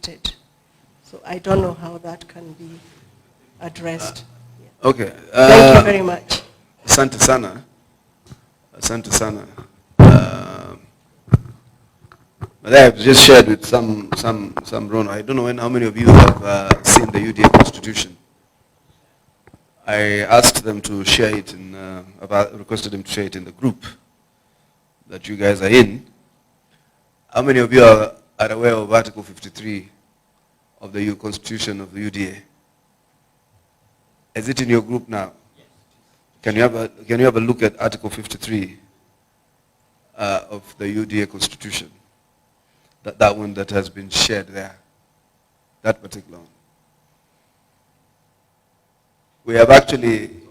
affected. So I don't know how that can be addressed. Okay. Thank you very much. Asante sana. Asante sana. But I have just shared with some Rono. I don't know how many of you have seen the UDA constitution. I asked them to share it requested them to share it in the group that you guys are in. How many of you are aware of Article 53 of the Constitution of the UDA? Is it in your group now? Yes. Can you have a look at Article 53 of the UDA Constitution? That one that has been shared there. That particular one. We have actually,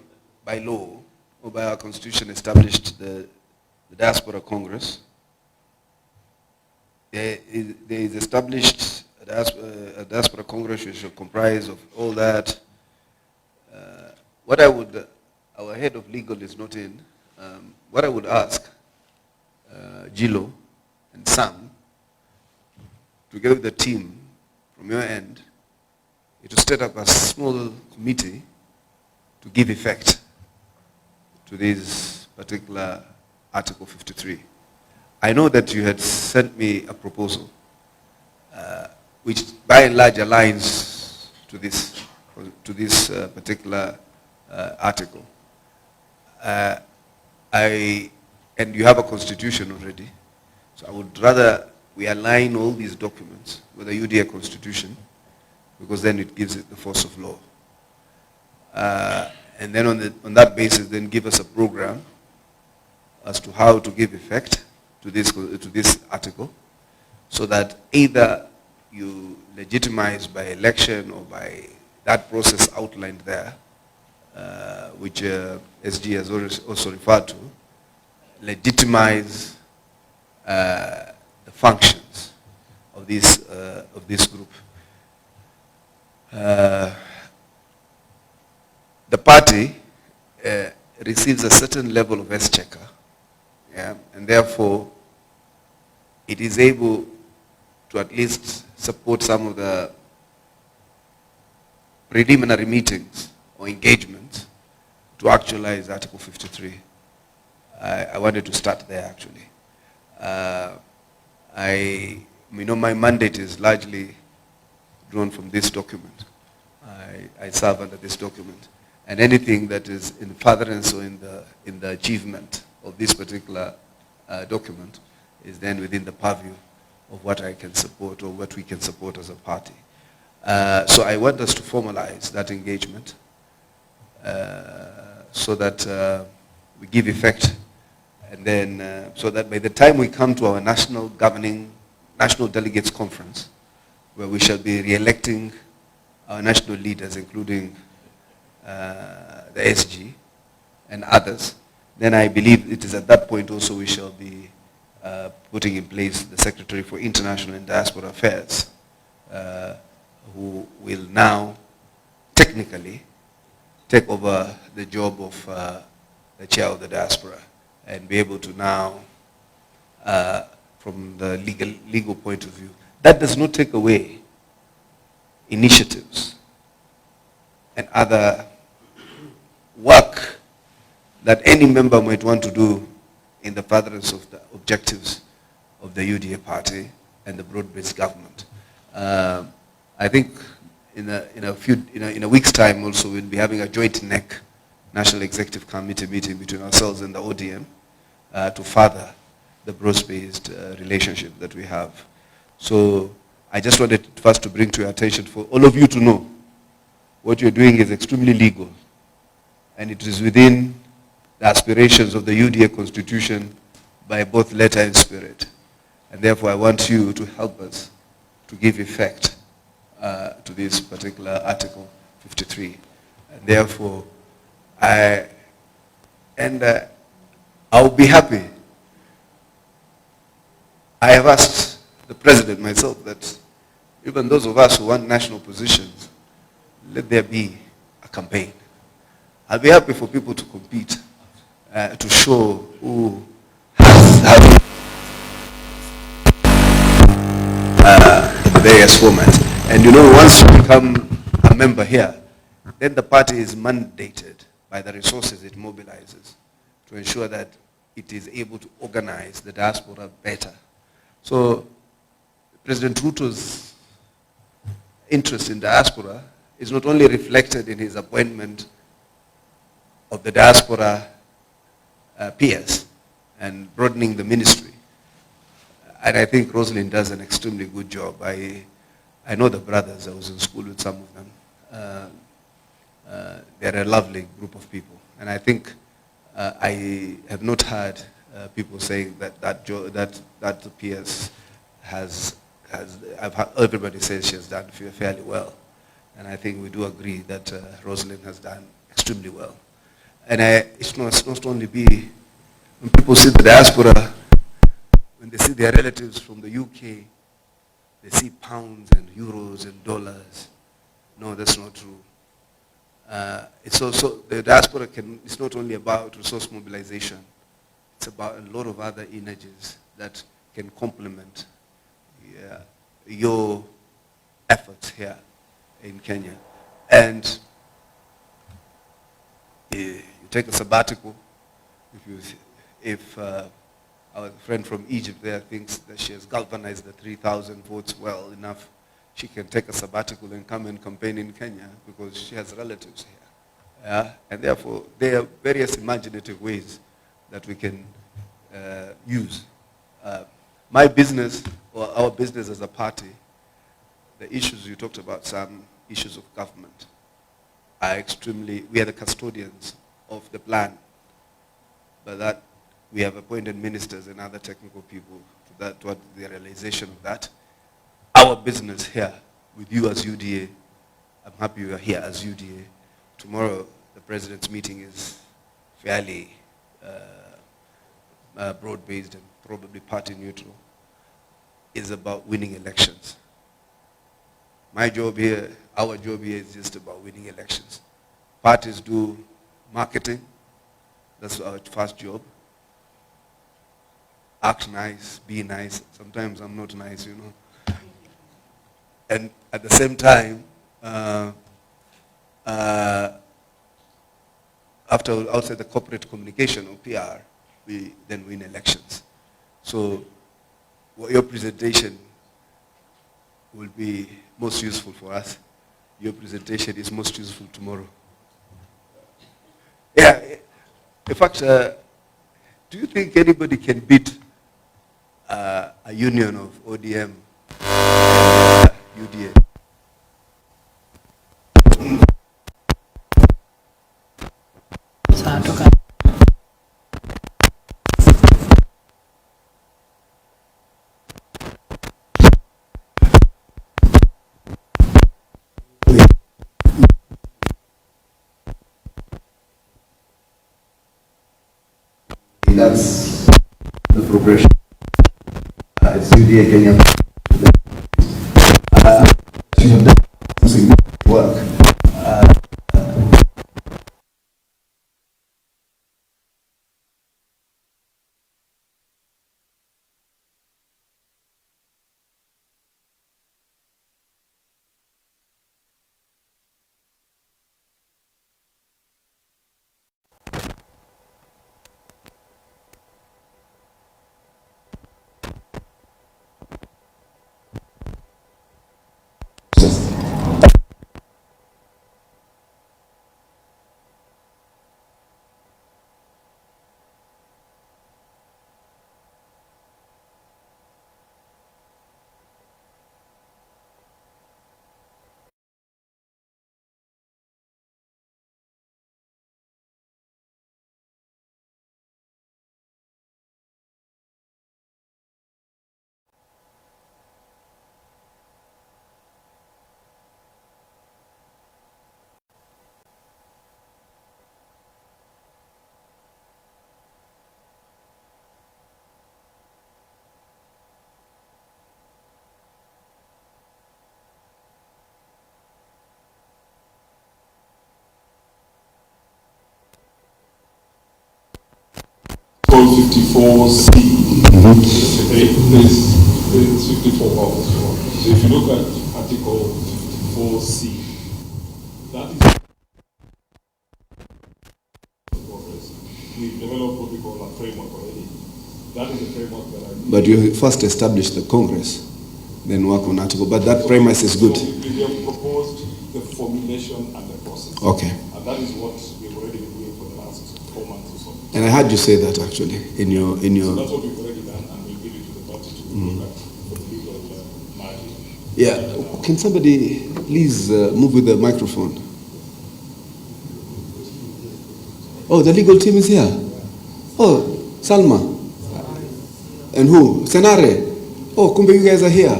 by law, or by our Constitution, established the Diaspora Congress. There is established a Diaspora Congress which will comprise of all that. Our head of legal is not in. What I would ask Gilo and Sam, together with the team from your end, is to set up a small committee to give effect to this particular Article 53. I know that you had sent me a proposal which by and large aligns to this particular article. And you have a constitution already, so I would rather we align all these documents with the UDA constitution, because then it gives it the force of law. And then on that basis, then give us a program as to how to give effect to this article, so that either you legitimize by election or by that process outlined there, which SG has also referred to, legitimize the functions of this group. The party receives a certain level of exchequer, and therefore it is able to at least support some of the preliminary meetings or engagements to actualize Article 53. I wanted to start there actually. My mandate is largely drawn from this document. I serve under this document. And anything that is in furtherance or in the achievement of this particular document is then within the purview of what I can support or what we can support as a party. So I want us to formalize that engagement so that we give effect, and then so that by the time we come to our national delegates conference, where we shall be re-electing our national leaders, including the SG and others, then I believe it is at that point also we shall be putting in place the Secretary for International and Diaspora Affairs, who will now technically take over the job of the chair of the diaspora and be able to now, from the legal point of view, that does not take away initiatives and other work that any member might want to do in the furtherance of the objectives of the UDA party and the broad-based government. I think in a week's time also we'll be having a joint NEC, National Executive Committee meeting between ourselves and the ODM to further the broad-based relationship that we have. So I just wanted first to bring to your attention for all of you to know what you're doing is extremely legal, and it is within the aspirations of the UDA Constitution by both letter and spirit. And therefore I want you to help us to give effect to this particular Article 53. And therefore I'll be happy. I have asked the President myself that even those of us who want national positions, let there be a campaign. I'll be happy for people to compete, to show who has various formats. And you know, once you become a member here, then the party is mandated by the resources it mobilizes to ensure that it is able to organize the diaspora better. So President Ruto's interest in diaspora is not only reflected in his appointment of the diaspora peers and broadening the ministry. And I think Rosalind does an extremely good job. I know the brothers. I was in school with some of them. They're a lovely group of people. And I think I have not heard people saying that PS I've heard everybody says she has done fairly well. And I think we do agree that Rosalind has done extremely well. And it's not only when people see the diaspora, when they see their relatives from the UK, they see pounds and euros and dollars. No, that's not true. It's also, the diaspora it's not only about resource mobilization, it's about a lot of other energies that can complement your efforts here in Kenya. And you take a sabbatical. If our friend from Egypt there thinks that she has galvanized the 3,000 votes well enough, she can take a sabbatical and come and campaign in Kenya because she has relatives here. Yeah? And therefore, there are various imaginative ways that we can use. My business, or our business as a party, the issues you talked about, some issues of government, are we are the custodians of the plan, but that we have appointed ministers and other technical people toward the realization of that. Our business here with you as UDA, I'm happy you are here as UDA. Tomorrow, the president's meeting is fairly broad-based and probably party neutral, is about winning elections. My job here, our job here is just about winning elections. Parties do marketing. That's our first job. Act nice, be nice. Sometimes I'm not nice, you know. And at the same time, outside the corporate communication or PR, we then win elections. So your presentation will be most useful for us. Your presentation is most useful tomorrow. Yeah, in fact, do you think anybody can beat a union of ODM and UDA? That's the progression. It's UDA Kenya. You have done some significant work. Code 54C. It's 54 of. So if you look at Article 4C. That is progress. We've developed what we call a framework already. That is a framework that I... But you first established the Congress, then work on article. But that premise is good. So we have proposed the formulation and the process. Okay. And that is what we've already been doing for the last 4 months or so. And I heard you say that actually in your. So that's what we've already done, and we'll give it to the party to look at for the legal margin. Yeah. Can somebody please move with the microphone? Oh, the legal team is here. Oh, Salma. And who? Senare. Oh, kumbe you guys are here.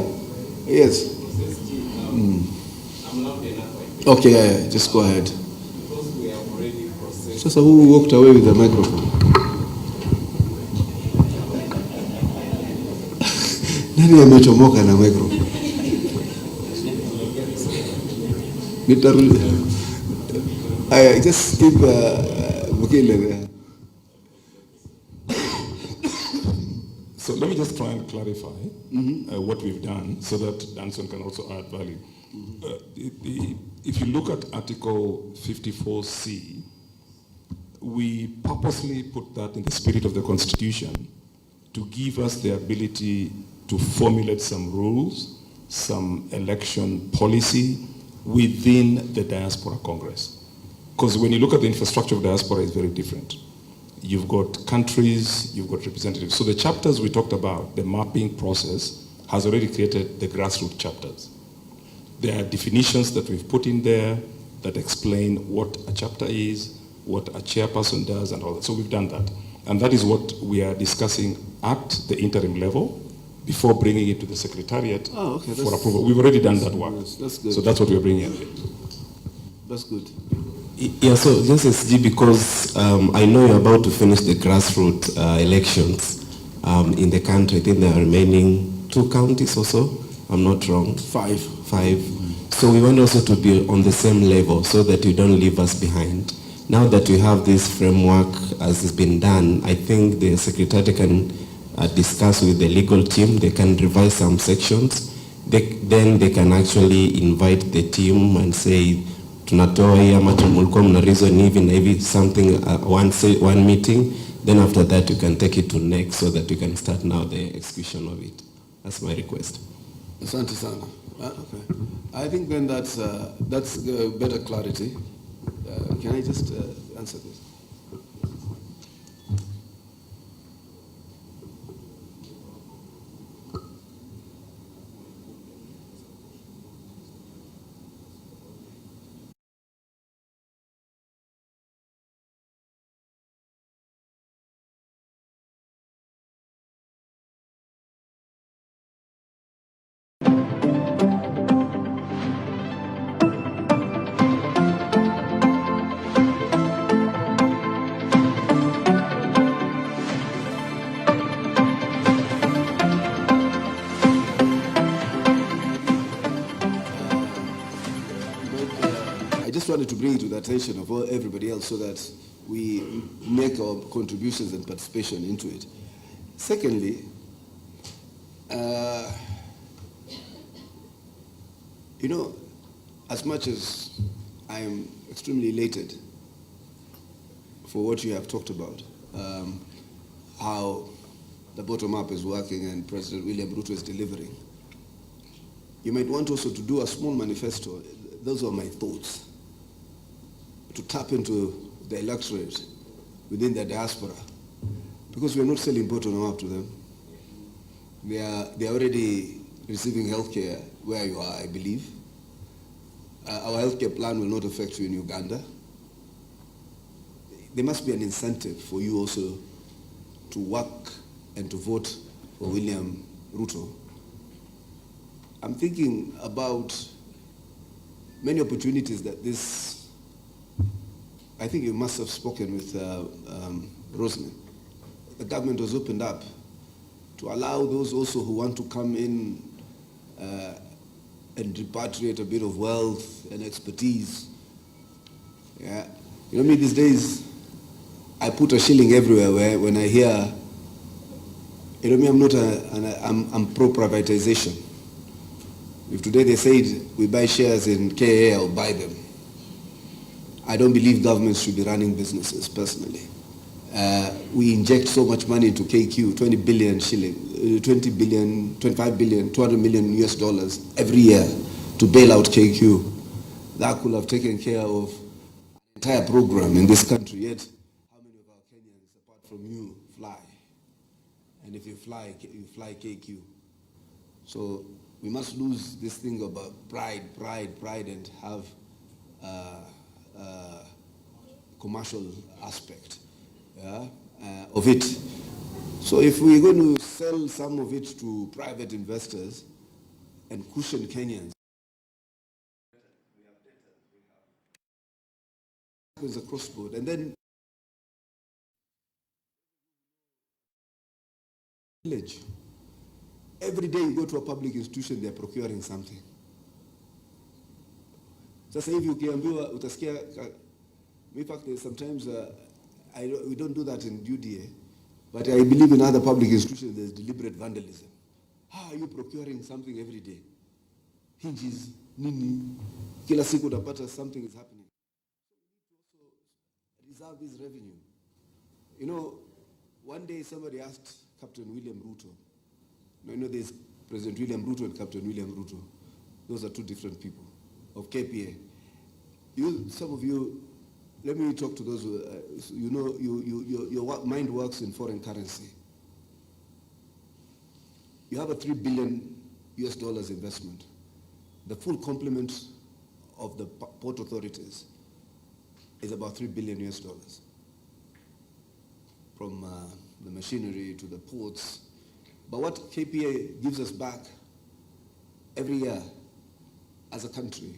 Yes. Okay, yeah, just go ahead. Because we have already processed. Sasa who walked away with the microphone? Nani amechomoka na microphone? Nitarudi. I just keep Bukile there. So let me just try and clarify what we've done so that Danson can also add value. If you look at Article 54C, we purposely put that in the spirit of the Constitution to give us the ability to formulate some rules, some election policy within the Diaspora Congress. Because when you look at the infrastructure of diaspora, it's very different. You've got countries, you've got representatives. So the chapters we talked about, the mapping process, has already created the grassroots chapters. There are definitions that we've put in there that explain what a chapter is, what a chairperson does, and all that. So we've done that. And that is what we are discussing at the interim level before bringing it to the Secretariat for approval. We've already done that work. That's good. So that's what we're bringing in. That's good. Yeah, so just SG, because I know you're about to finish the grassroots elections in the country. I think there are remaining 2 counties or so, I'm not wrong. 5. So we want also to be on the same level so that you don't leave us behind. Now that we have this framework as has been done, I think the Secretary can discuss with the legal team. They can revise some sections. Then they can actually invite the team and say, tunatoa hii ama mulikuwa mna reason hivi na hivi, something one meeting. Then after that you can take it to next so that you can start now the execution of it. That's my request. Asante sana. Okay. I think then that's better clarity. Can I just answer this? I just wanted to bring it to the attention of everybody else so that we make our contributions and participation into it. Secondly, you know, as much as I am extremely elated for what you have talked about, how the bottom-up is working and President William Ruto is delivering, you might want also to do a small manifesto. Those are my thoughts, to tap into the electorate within the diaspora, because we're not selling bottom-up to them. They are already receiving healthcare where you are, I believe. Our healthcare plan will not affect you in Uganda. There must be an incentive for you also to work and to vote for William Ruto. I'm thinking about many opportunities that this, I think you must have spoken with Rosemary. The government was opened up to allow those also who want to come in and repatriate a bit of wealth and expertise. Yeah, you know me these days, I put a shilling everywhere when I hear, you know me, I'm not I'm pro-privatization. If today they said we buy shares in KA, I'll buy them. I don't believe governments should be running businesses, personally. We inject so much money into KQ, 20 billion shilling, 20 billion, 25 billion, 200 million US dollars every year to bail out KQ. That could have taken care of an entire program in this country. Yet, how many of our Kenyans, apart from you, fly? And if you fly KQ. So we must lose this thing about pride, and have commercial aspect of it. So if we're going to sell some of it to private investors and cushion Kenyans, it's a crossroad. And then village. Every day you go to a public institution, they're procuring something. Sasa hivi ukiambiwa utasikia, in fact sometimes we don't do that in UDA, but I believe in other public institutions there's deliberate vandalism. How are you procuring something every day? Hinges, nini, kila siku utapata something is happening. So we need to also reserve this revenue. You know, one day somebody asked Captain William Ruto, there's President William Ruto and Captain William Ruto. Those are two different people of KPA. Some of you, let me talk to those who, your mind works in foreign currency. You have a $3 billion US dollars investment. The full complement of the port authorities is about $3 billion US dollars. From the machinery to the ports. But what KPA gives us back every year as a country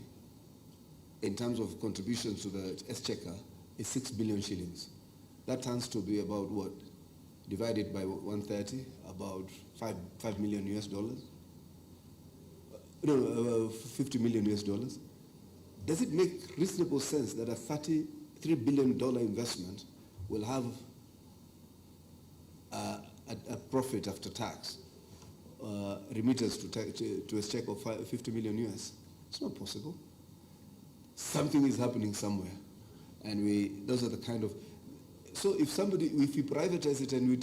in terms of contributions to the exchequer is 6 billion shillings. That turns to be about what? Divided by 130, about 5 million US dollars? No, 50 million US dollars. Does it make reasonable sense that a $33 billion investment will have a profit after tax, remittance to a check of 50 million US? It's not possible. Something is happening somewhere. And those are the kind of, so if we privatize it and we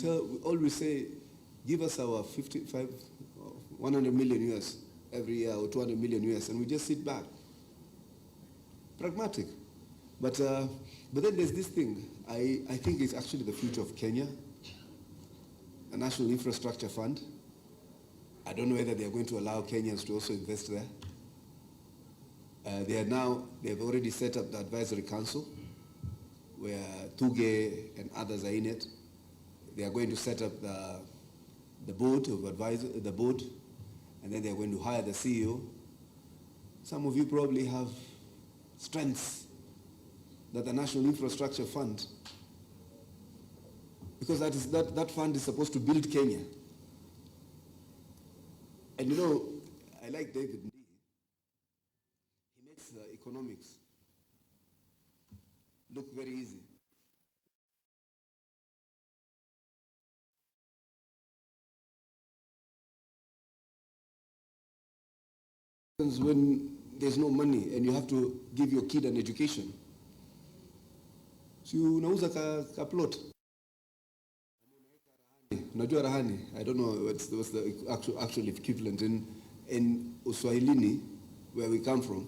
always say, give us our 100 million US every year or 200 million US, and we just sit back. Pragmatic. But then there's this thing, I think it's actually the future of Kenya, a national infrastructure fund. I don't know whether they're going to allow Kenyans to also invest there. They've already set up the advisory council where Tuge and others are in it. They are going to set up the board of advisors, and then they're going to hire the CEO. Some of you probably have strengths that the National Infrastructure Fund, because that fund is supposed to build Kenya. And I like David. He makes economics look very easy. When there's no money and you have to give your kid an education. So unauza ka plot. Unajua rahani? I don't know what's the actual equivalent in Uswahilini, where we come from.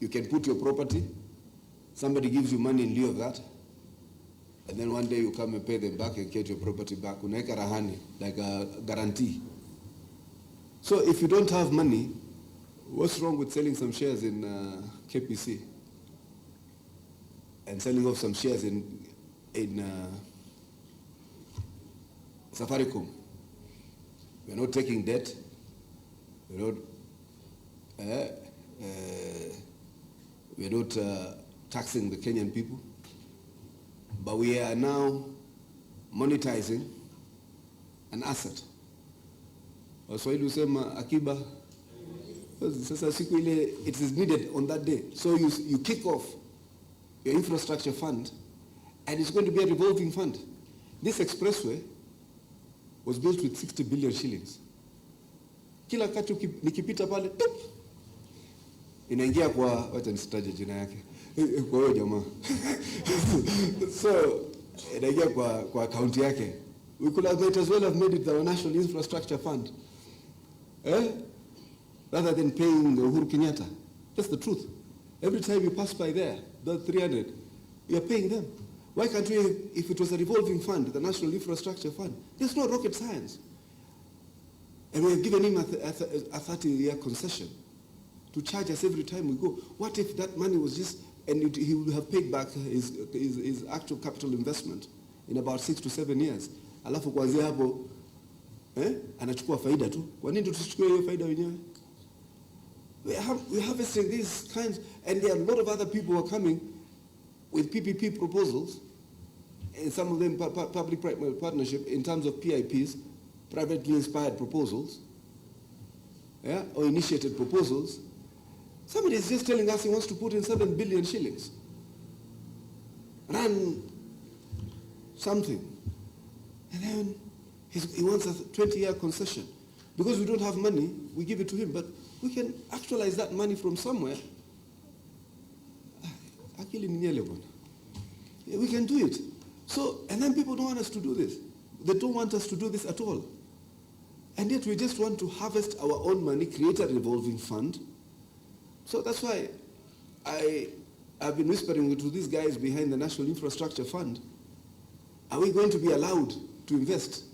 You can put your property, somebody gives you money in lieu of that, and then one day you come and pay them back and get your property back. Unaeka rahani, like a guarantee. So if you don't have money, what's wrong with selling some shares in KPC and selling off some shares in Safaricom? We're not taking debt. We're not taxing the Kenyan people. But we are now monetizing an asset. Waswahili husema akiba. Sasa siku ile, it is needed on that day. So you kick off your infrastructure fund, and it's going to be a revolving fund. This expressway was built with 60 billion shillings. Kila kati nikipita pale, inaingia kwa, wacha nisitaje jina yake, kwa hiyo jamaa. So, inaingia kwa account yake. We could have might as well have made it our National Infrastructure Fund. Rather than paying Uhuru Kenyatta. That's the truth. Every time you pass by there, that 300, you're paying them. Why can't we, if it was a revolving fund, the National Infrastructure Fund, there's no rocket science. And we have given him a 30-year concession to charge us every time we go. What if that money was just, and he would have paid back his actual capital investment in about 6 to 7 years. Alafu kuanzia hapo, anachukua faida tu. Kwa nini tusichukue hiyo faida wenyewe? We're harvesting these kinds, and there are a lot of other people who are coming with PPP proposals, and some of them public-private partnership in terms of PIPs, privately inspired proposals, or initiated proposals. Somebody is just telling us he wants to put in 7 billion shillings. Run something. And then he wants a 20-year concession. Because we don't have money, we give it to him, but we can actualize that money from somewhere. We can do it. So, and then people don't want us to do this. They don't want us to do this at all. And yet we just want to harvest our own money, create a revolving fund. So that's why I've been whispering to these guys behind the National Infrastructure Fund, are we going to be allowed to invest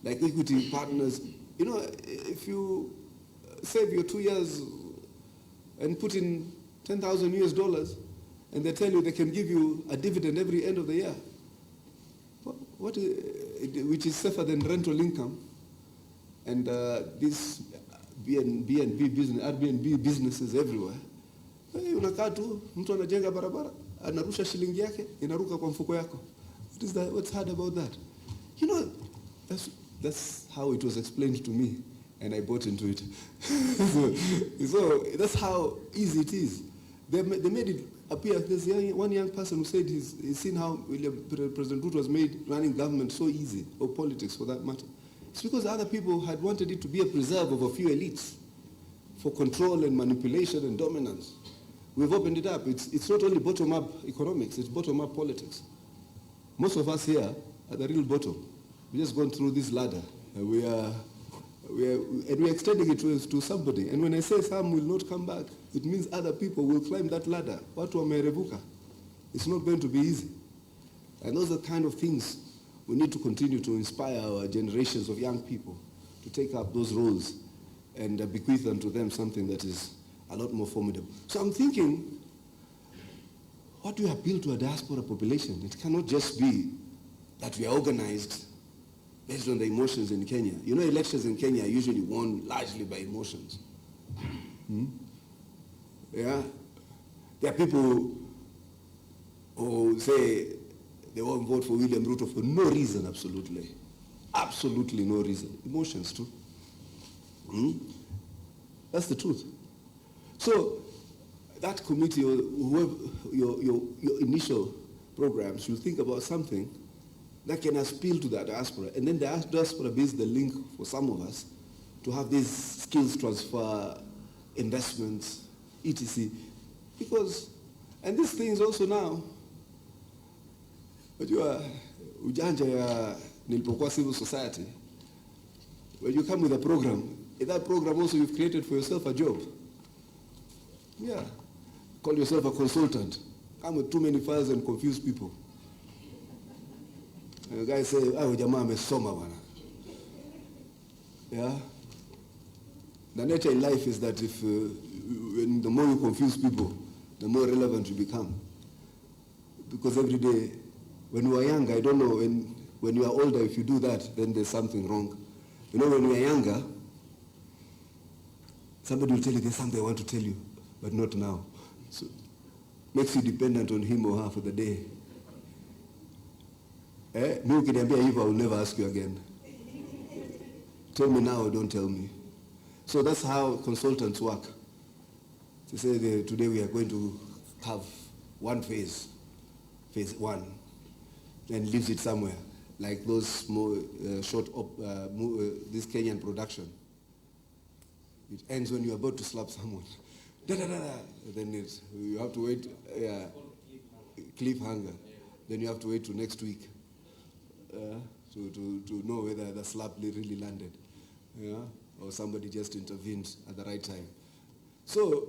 like equity partners? You know, if you save your 2 years and put in $10,000 and they tell you they can give you a dividend every end of the year, which is safer than rental income, and these Airbnb businesses everywhere. Unakaa tu, mtu anajenga barabara, anarusha shilingi yake, inaruka kwa mfuko yako. What's hard about that? You know, that's how it was explained to me, and I bought into it. so that's how easy it is. They made it appear. There's one young person who said he's seen how President Ruto was made running government so easy, or politics for that matter. It's because other people had wanted it to be a preserve of a few elites for control and manipulation and dominance. We've opened it up. It's not only bottom-up economics, it's bottom-up politics. Most of us here at the real bottom, we've just gone through this ladder. And we're extending it to somebody. And when I say some will not come back, it means other people will climb that ladder. Watu wamerevuka. It's not going to be easy. And those are the kind of things we need to continue to inspire our generations of young people to take up those roles and bequeath unto them something that is a lot more formidable. So I'm thinking, what do we appeal to a diaspora population? It cannot just be that we are organized based on the emotions in Kenya. You know, elections in Kenya are usually won largely by emotions. Yeah? There are people who say they won't vote for William Ruto for no reason, absolutely. Absolutely no reason. Emotions too. That's the truth. So that committee, or whoever, your initial program should think about something that can appeal to the diaspora. And then the diaspora is the link for some of us to have these skills transfer, investments, etc. Because, and these things also now, unajua ujanja ya nilipokuwa civil society, when you come with a program, in that program also you've created for yourself a job. Yeah. Call yourself a consultant. Come with too many files and confuse people. And the guy say, jamaa amesoma bwana. Yeah. The nature in life is that if when the more you confuse people, the more relevant you become. Because every day, when you are young, I don't know, when you are older, if you do that, then there's something wrong. You know, when you are younger, somebody will tell you there's something I want to tell you, but not now. So makes you dependent on him or her for the day. Me ukiniambia hivyo, I will never ask you again. Tell me now or don't tell me. So that's how consultants work. They say today we are going to have one phase one, then leaves it somewhere, like those more short, this Kenyan production. It ends when you're about to slap someone. Da, da, da, da. Then you have to wait, cliffhanger. Then you have to wait till next week to know whether the slap really landed, or somebody just intervened at the right time. So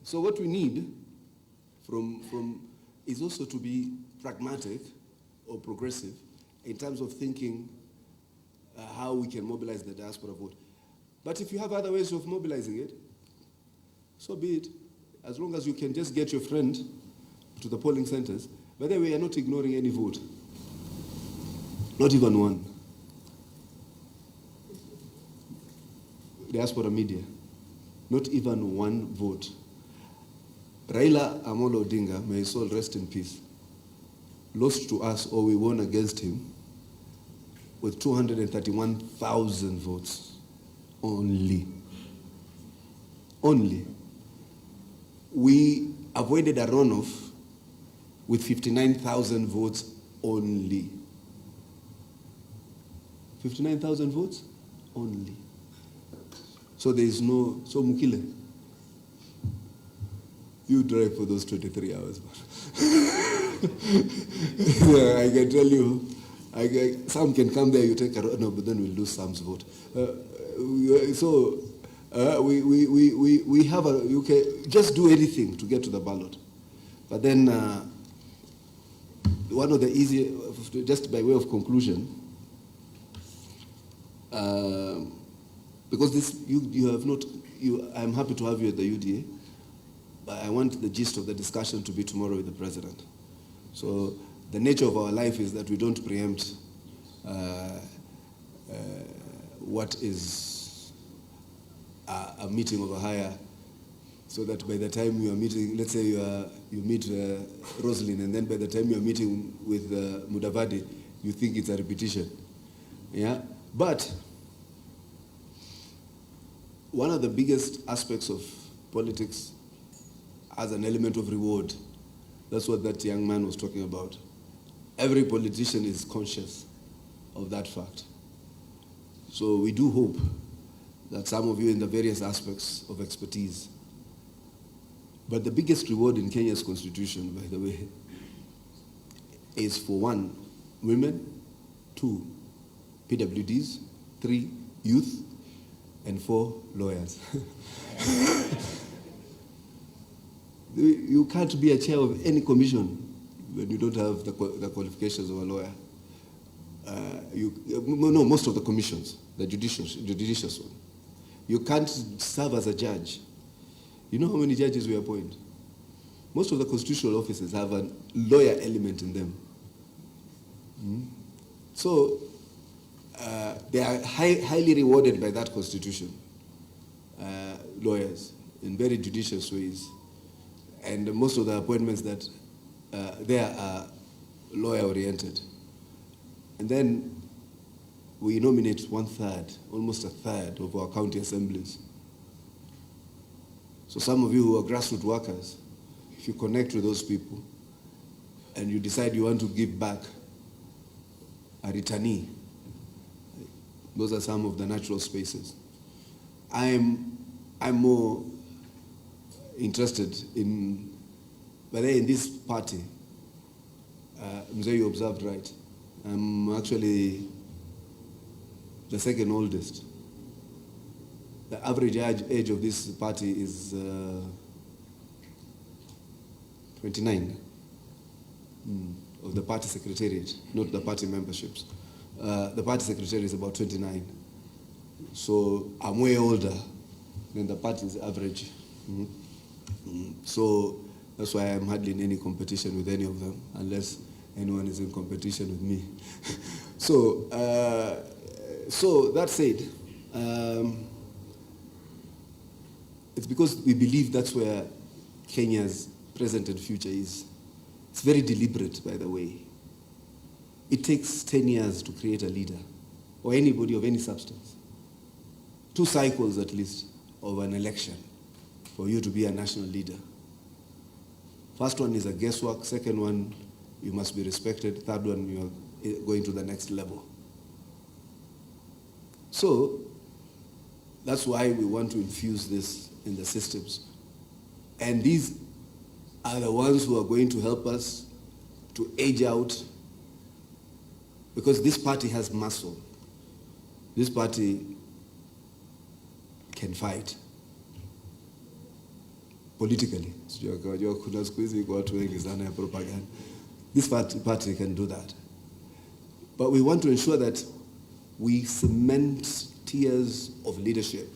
so what we need from is also to be pragmatic or progressive in terms of thinking how we can mobilize the diaspora vote. But if you have other ways of mobilizing it, so be it. As long as you can just get your friend to the polling centers. By the way, we are not ignoring any vote. Not even one. Diaspora media. Not even one vote. Raila Amolo Odinga, may his soul rest in peace, lost to us, or we won against him, with 231,000 votes. Only. We avoided a runoff with 59,000 votes only. 59,000 votes only. So there is no, so Mukile, you drive for those 23 hours. Yeah, I can tell you, some can come there, you take a, no, but then we'll lose Sam's vote. We have a, you can just do anything to get to the ballot. But then, one of the easy, just by way of conclusion, because this, you have not, I'm happy to have you at the UDA, but I want the gist of the discussion to be tomorrow with the president. So the nature of our life is that we don't preempt what is a meeting of a higher, so that by the time you are meeting, let's say you meet Roslyn, and then by the time you are meeting with Mudavadi, you think it's a repetition. Yeah, but one of the biggest aspects of politics has an element of reward. That's what that young man was talking about. Every politician is conscious of that fact. So we do hope that some of you in the various aspects of expertise. But the biggest reward in Kenya's constitution, by the way, is for 1, women, 2, PWDs, 3, youth, and 4, lawyers. You can't be a chair of any commission when you don't have the qualifications of a lawyer. No, most of the commissions, the judicious one. You can't serve as a judge. You know how many judges we appoint? Most of the constitutional offices have a lawyer element in them. So they are highly rewarded by that constitution, lawyers, in very judicious ways. And most of the appointments that there are lawyer-oriented. And then we nominate 1/3, almost 1/3 of our county assemblies. So some of you who are grassroots workers, if you connect with those people and you decide you want to give back a returnee, those are some of the natural spaces. I'm more interested in, but in this party, Mzee, you observed right. I'm actually the second oldest. The average age of this party is 29 of the party secretariat, not the party memberships. The party secretariat is about 29. So I'm way older than the party's average. So that's why I'm hardly in any competition with any of them, unless anyone is in competition with me. So that said, it's because we believe that's where Kenya's present and future is. It's very deliberate, by the way. It takes 10 years to create a leader, or anybody of any substance. 2 cycles at least of an election for you to be a national leader. First one is a guesswork. Second one, you must be respected. Third one, you are going to the next level. So that's why we want to infuse this in the systems. And these are the ones who are going to help us to age out, because this party has muscle. This party can fight politically. This party can do that. But we want to ensure that we cement tiers of leadership,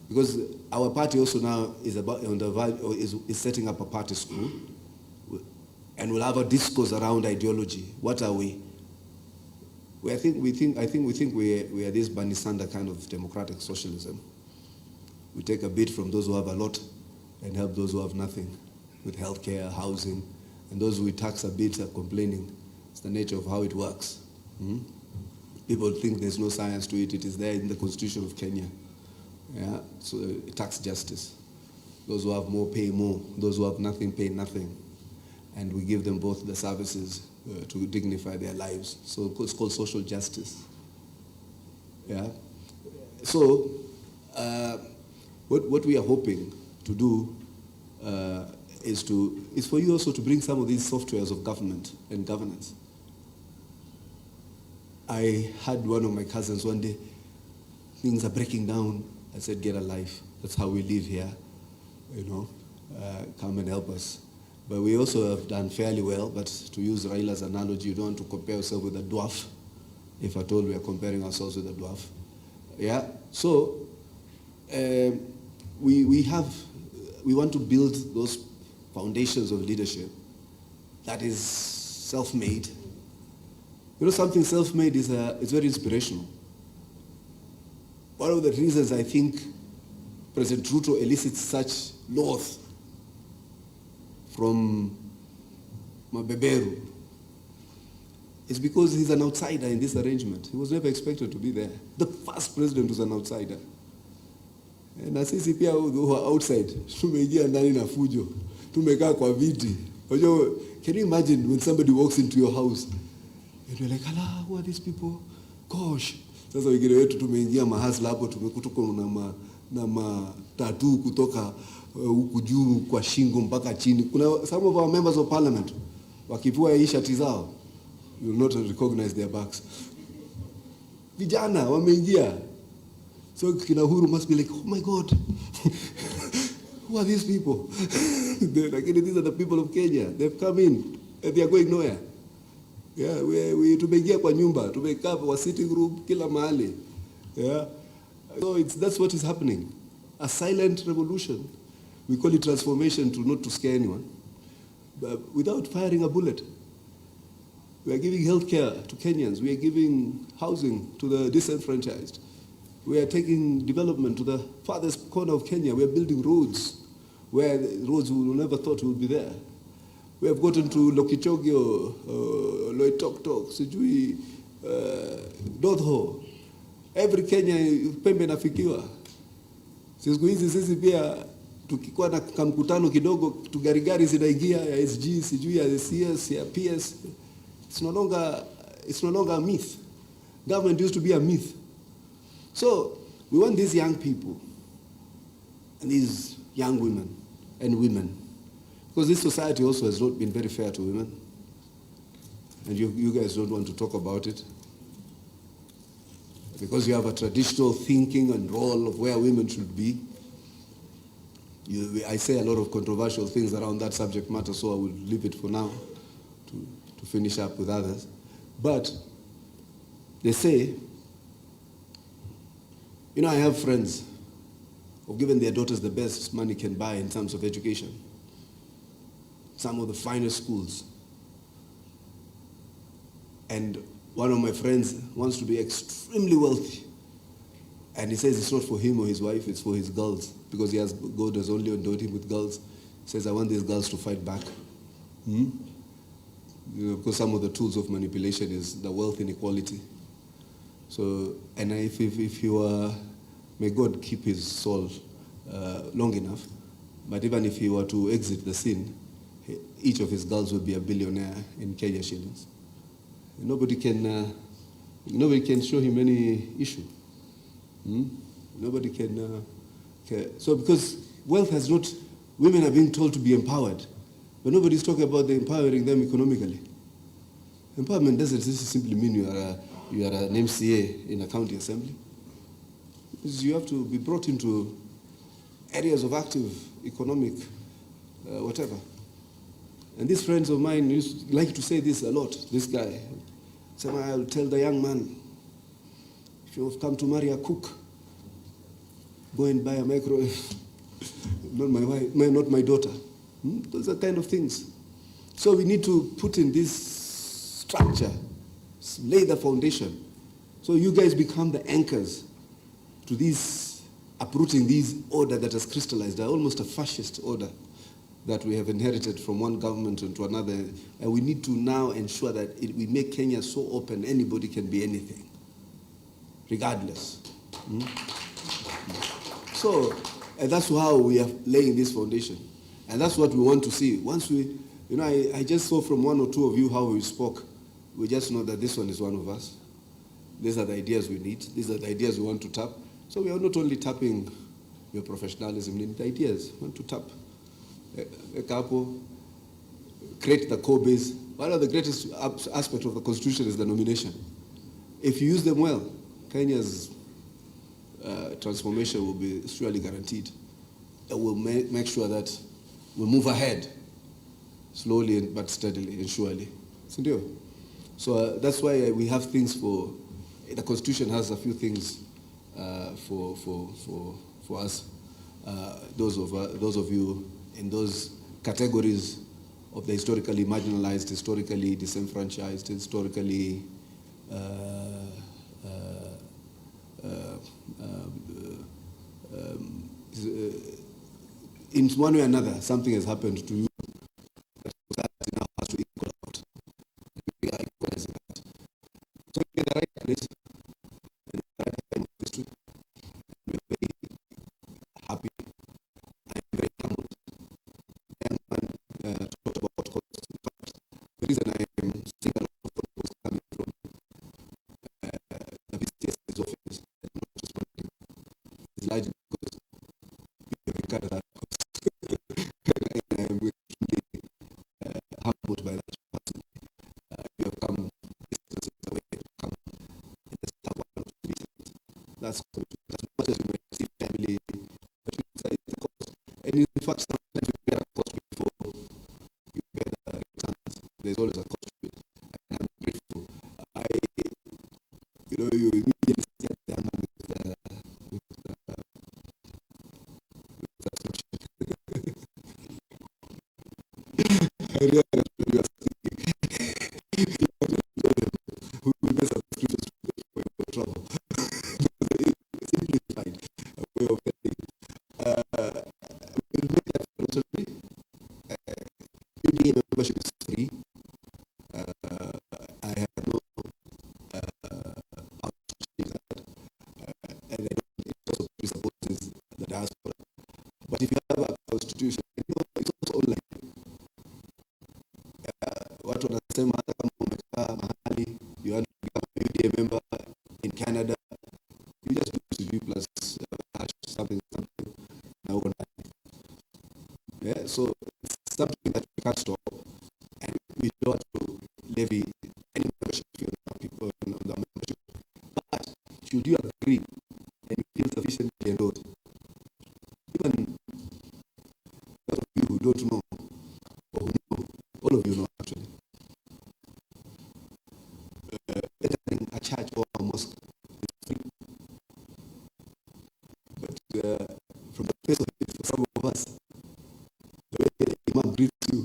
because our party also now is is setting up a party school, and we'll have a discourse around ideology. What are we? I think we are this Bernie Sanders kind of democratic socialism. We take a bit from those who have a lot and help those who have nothing with healthcare, housing, and those who we tax a bit are complaining. It's the nature of how it works. People think there's no science to it. It is there in the Constitution of Kenya. Yeah, so tax justice. Those who have more pay more. Those who have nothing pay nothing. And we give them both the services to dignify their lives. So it's called social justice. Yeah. So what we are hoping to do is for you also to bring some of these softwares of government and governance. I had one of my cousins one day, things are breaking down. I said, get a life. That's how we live here. Come and help us. But we also have done fairly well, but to use Raila's analogy, you don't want to compare yourself with a dwarf, if at all we are comparing ourselves with a dwarf. Yeah, so we want to build those foundations of leadership that is self-made. Something self-made is it's very inspirational. One of the reasons I think President Ruto elicits such loath from Mabeberu is because he's an outsider in this arrangement. He was never expected to be there. The first president was an outsider. Na sisi pia who are outside, tumeingia ndani na fujo, tumekaa kwa viti. Can you imagine when somebody walks into your house and you're like, "Hello, who are these people? Gosh." Sasa wengine wetu tumeingia mahasla hapo, tumekutuka na matatu kutoka huku juu kwa shingo mpaka chini. Kuna some of our members of parliament wakivua hii shati zao, you will not recognize their backs. Vijana wameingia. So kina Huru must be like, oh my God, who are these people? These are the people of Kenya. They've come in and they are going nowhere. Yeah, we tumeingia kwa nyumba, tumekaa kwa sitting room kila mahali. Yeah. So that's what is happening. A silent revolution. We call it transformation not to scare anyone, but without firing a bullet. We are giving healthcare to Kenyans. We are giving housing to the disenfranchised. We are taking development to the farthest corner of Kenya. We are building roads where roads we never thought would be there. We have gotten to Lokichogio, Loitoktok, Sijui, Dodho. Every Kenya pembe nafikiwa. Siku hizi sisi pia tukikuwa na kamkutano kidogo tugarigari zinaingia ya SG, sijui ya CS, ya PS. It's no longer a myth. Government used to be a myth. So we want these young people and these young women and women, because this society also has not been very fair to women, and you guys don't want to talk about it because you have a traditional thinking and role of where women should be. I say a lot of controversial things around that subject matter, so I will leave it for now to finish up with others. But they say, I have friends who've given their daughters the best money can buy in terms of education. Some of the finest schools. And one of my friends wants to be extremely wealthy. And he says it's not for him or his wife, it's for his girls. Because God has only endowed him with girls. He says, I want these girls to fight back. Because some of the tools of manipulation is the wealth inequality. So, and if you are, may God keep his soul long enough, but even if he were to exit the scene, each of his girls would be a billionaire in Kenya shillings. Nobody can show him any issue. Nobody can. So because wealth has not, women are being told to be empowered, but nobody's talking about the empowering them economically. Empowerment doesn't simply mean you are an MCA in a county assembly. You have to be brought into areas of active economic whatever. And these friends of mine used like to say this a lot. This guy, I'll tell the young man, if you have come to marry a cook, go and buy a microwave. Not my wife, not my daughter. Those are kind of things. So we need to put in this structure, lay the foundation. So you guys become the anchors to this, uprooting this order that has crystallized, almost a fascist order that we have inherited from one government into another. And we need to now ensure that we make Kenya so open, anybody can be anything, regardless. So, and that's how we are laying this foundation. And that's what we want to see. Once we, I just saw from one or two of you how we spoke. We just know that this one is one of us. These are the ideas we need. These are the ideas we want to tap. So we are not only tapping your professionalism, we need ideas. We want to tap a couple, create the core base. One of the greatest aspects of the Constitution is the nomination. If you use them well, Kenya's transformation will be surely guaranteed. It will make sure that we move ahead, slowly but steadily and surely. So that's why we have things for, the Constitution has a few things for us, those of you in those categories of the historically marginalized, historically disenfranchised, historically in one way or another, something has happened to you that society now has to equal out. We are equalizing that. So we're in the right place, in the right time of history. We're very happy. I'm very humbled. And talked about costs. The reason I am seeing a lot of folks coming from the VCS's office and not responding is largely because we have incurred that cost. And I'm really humbled by that person. You have come distances away to come and just have one to visit. That's good. As much as you might see family, but it's a cost. And in fact, sometimes you bear a cost before you bear the returns. There's always a cost to it. And I'm grateful. You immediately get the man with that I realize when you are speaking, who will best subscriptions for your trouble. Simplified way of telling it. We'll make that mandatory. UDA membership is free. I have no change that. And I don't think it also presupposes the diaspora. But if you have a constitution, it's also online. Watu wanasema hata kama umekaa mahali, you want to become a UDA member in Canada, you just do CV plus hash something, now online. Yeah, so it's something that we can't stop, and we don't have to levy any membership fee on people on the membership. But should you agree and you feel sufficiently enrolled, even those of you who don't know, or who know, all of you know actually, entering a church or a mosque is free. But from the face of it, for some of us, the way the imam greets you,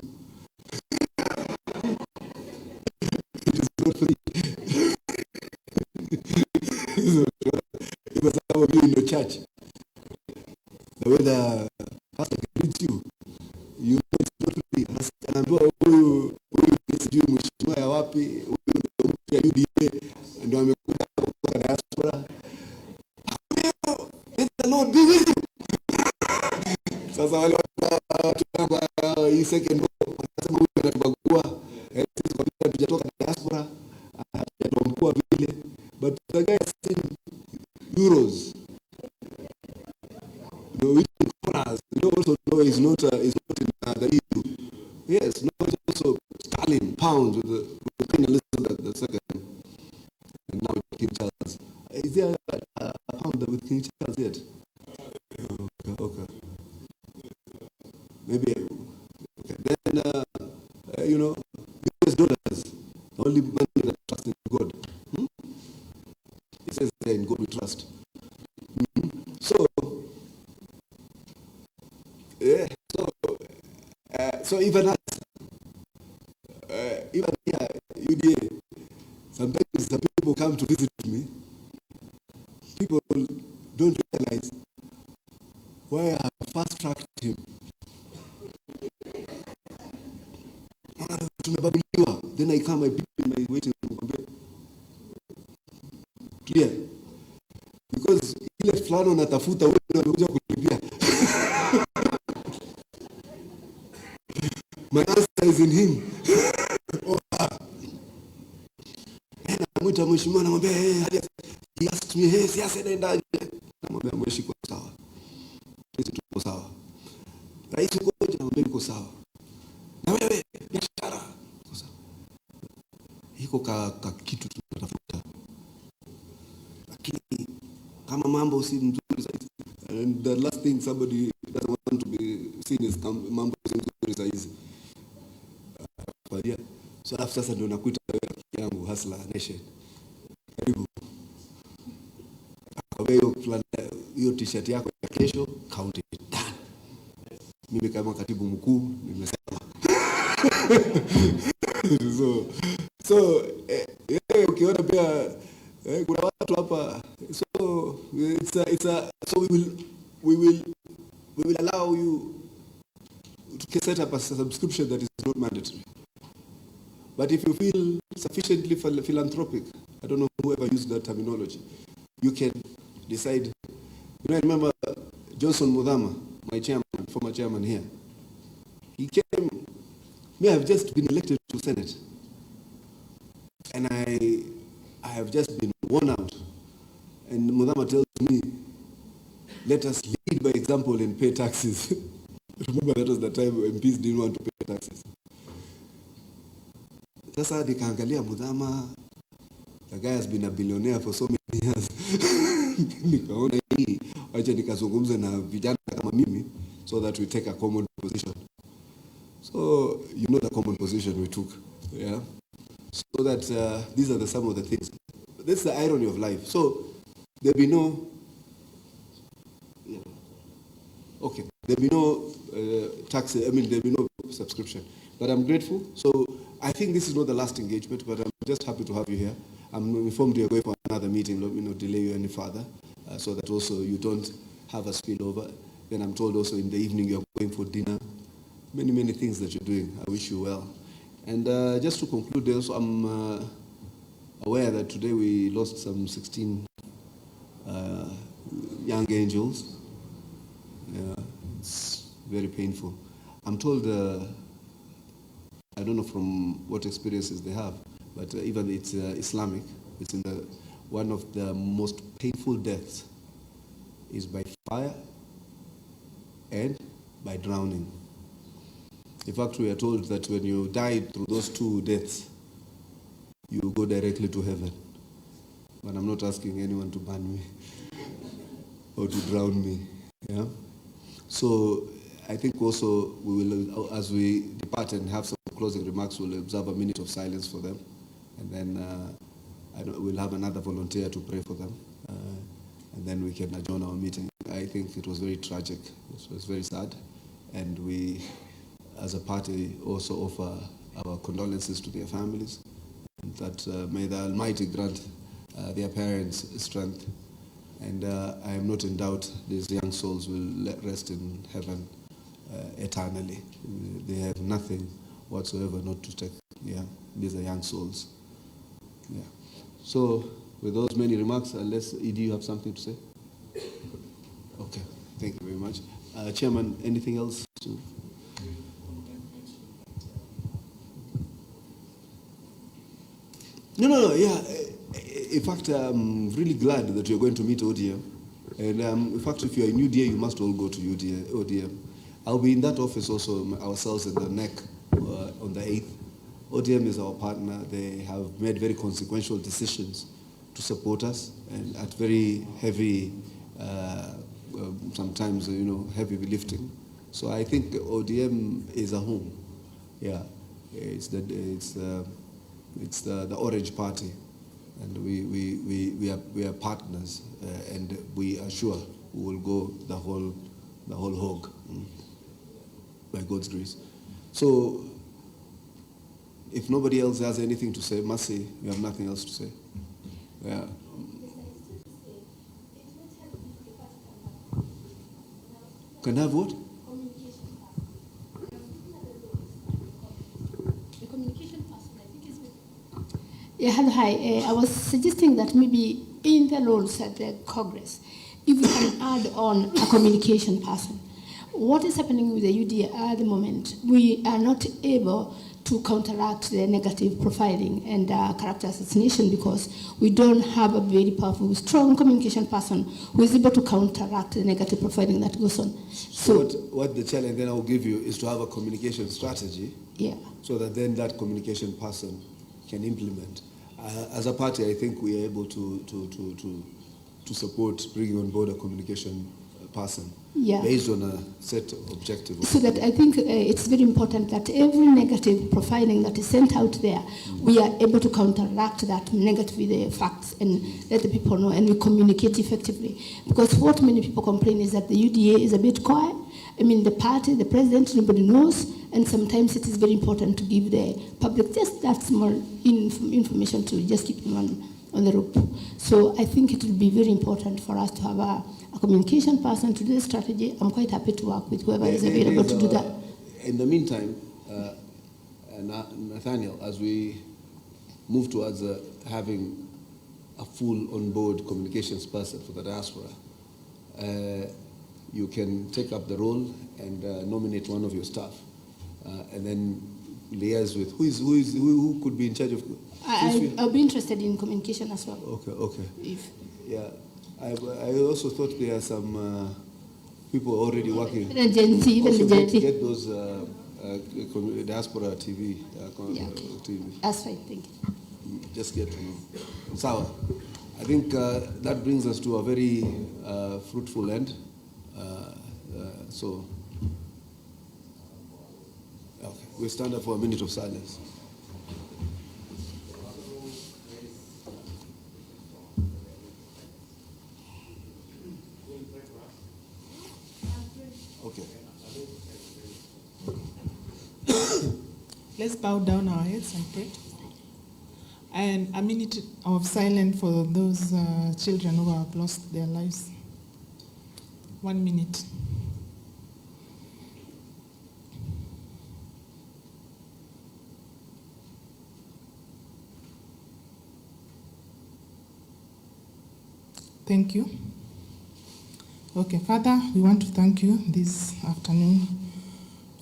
it is not free. Even some of you in your church, the way the pastor greets you, you know it's not free. Anaambiwa huyu sijui mheshimiwa ya wapi, huyu ya UDA ndio amekuja kutoka diaspora. Let the Lord be with you. Sasa wale watu hii second wanasema huyu anatubagua. Sisi kwa vile hatujatoka diaspora, hatujatoa vile. But the guy is saying euros. not in the EU. Yes, now it's also sterling, pounds with Queen Elizabeth II, and now King Charles. Is there a pound with King Charles yet? Okay. Maybe. Okay. Then US dollars, the only money that trusts in God. It says there, in God we trust. So, yeah. So even us, even here, UDA, sometimes some people come to visit me. People don't realize why I have fast-tracked him. Then I come, I pick in my waiting room. Clear? Because ile fulano natafuta wewe ndio unakuja kulipia. My answer is in him. Namwita mheshimiwa, namwambia he asked me, siasa inaenda. Namwambia mheshimiwa, iko sawa. Sisi tuko sawa. Rais ukoje? Namwambia niko sawa. Na wewe biashara iko sawa. Iko ka kitu tunatafuta. Lakini kama mambo si mzuri zaidi. And the last thing somebody doesn't want to be seen is mambo si mzuri zaidi. So after sasa ndio nakuita wewe yangu Hustler Nation. Karibu. Kwa hiyo t-shirt yako ya kesho, count it done. Mimi kama katibu mkuu nimesema. So ukiona pia kuna watu hapa, so so we will allow you to set up a subscription that is not mandatory. But if you feel sufficiently philanthropic, I don't know whoever used that terminology, you can decide. I remember Johnson Muthama, my chairman, former chairman here. He came, I've just been elected to Senate. And I have just been worn out. And Muthama tells me, let us lead by example and pay taxes. Remember that was the time MPs didn't want to pay taxes. Sasa nikaangalia Muthama, the guy has been a billionaire for so many years. Nikaona hii, wacha nikazungumza na vijana kama mimi, so that we take a common position. So, you know the common position we took, yeah? So that these are some of the things. That's the irony of life. So, there'll be no, okay, there'll be no tax, there'll be no subscription. But I'm grateful. So, I think this is not the last engagement, but I'm just happy to have you here. I'm informed you're going for another meeting, let me not delay you any further, so that also you don't have a spillover. Then I'm told also in the evening you're going for dinner. Many, many things that you're doing. I wish you well. And just to conclude, also, I'm aware that today we lost some 16 young angels. Yeah, it's very painful. I'm told, I don't know from what experiences they have, but even it's Islamic. It's in one of the most painful deaths is by fire and by drowning. In fact, we are told that when you die through those two deaths, you go directly to heaven. But I'm not asking anyone to burn me or to drown me. Yeah. So I think also we will, as we depart and have some closing remarks, we'll observe a minute of silence for them, and then we'll have another volunteer to pray for them, and then we can adjourn our meeting. I think it was very tragic. It was very sad, and we, as a party, also offer our condolences to their families, and that may the Almighty grant their parents strength. And I am not in doubt these young souls will rest in heaven eternally. They have nothing whatsoever not to take. Yeah, these are young souls. Yeah. So, with those many remarks, unless Edie, you have something to say? Okay, thank you very much. Chairman, anything else? No, yeah. In fact, I'm really glad that you're going to meet ODM. And in fact, if you're in UDA, you must all go to ODM. I'll be in that office also, ourselves in the neck on the 8th. ODM is our partner. They have made very consequential decisions to support us, and at very heavy, sometimes heavy lifting. So I think ODM is a home. Yeah, it's the Orange Party, and we are partners, and we are sure we will go the whole hog, by God's grace. So if nobody else has anything to say, Mercy, you have nothing else to say. Yeah. Can I have what? Yeah, hello, hi. I was suggesting that maybe in the roles at the Congress, if we can add on a communication person. What is happening with the UDA at the moment? We are not able to counteract the negative profiling and character assassination because we don't have a very powerful, strong communication person who is able to counteract the negative profiling that goes on. So what the challenge then I'll give you is to have a communication strategy, yeah, so that then that communication person can implement. As a party, I think we are able to support bringing on board a communication person, yeah, based on a set objective. So that I think it's very important that every negative profiling that is sent out there, we are able to counteract that negative with the facts and let the people know, and we communicate effectively. Because what many people complain is that the UDA is a bit quiet. I mean, the party, the president, nobody knows, and sometimes it is very important to give the public just that small information to just keep them on the rope. So I think it will be very important for us to have a communication person to do the strategy. I'm quite happy to work with whoever is available to do that. In the meantime, Nathaniel, as we move towards having a full on-board communications person for the diaspora, you can take up the role and nominate one of your staff, and then liaise with who could be in charge of. I'll be interested in communication as well. Okay. Yeah, I also thought there are some people already working. Gen Z, even the Gen Z. Get those diaspora TV. TV. That's fine, thank you. Just get to know. So, I think that brings us to a very fruitful end. So, okay, we stand up for a minute of silence. Okay. Let's bow down our heads and pray. And a minute of silence for those children who have lost their lives. 1 minute. Thank you. Okay, Father, we want to thank you this afternoon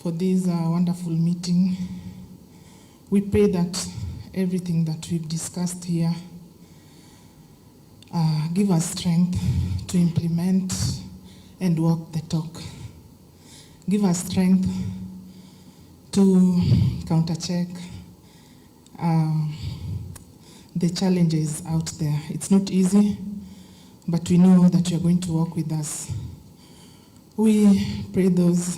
for this wonderful meeting. We pray that everything that we've discussed here give us strength to implement and walk the talk. Give us strength to countercheck the challenges out there. It's not easy, but we know that you're going to walk with us. We pray those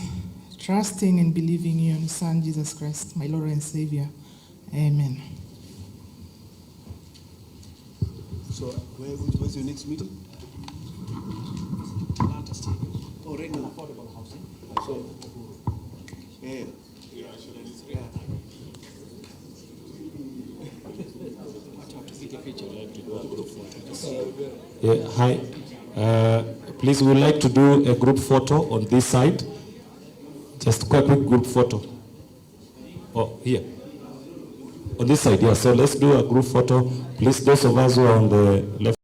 trusting and believing in your Son, Jesus Christ, my Lord and Savior. Amen. So, where's your next meeting? Oh, right now. Affordable housing. So, yeah. Yeah, hi. Please, we would like to do a group photo on this side. Just quite quick group photo. Oh, here. On this side, yeah. So let's do a group photo. Please, those of us who are on the left.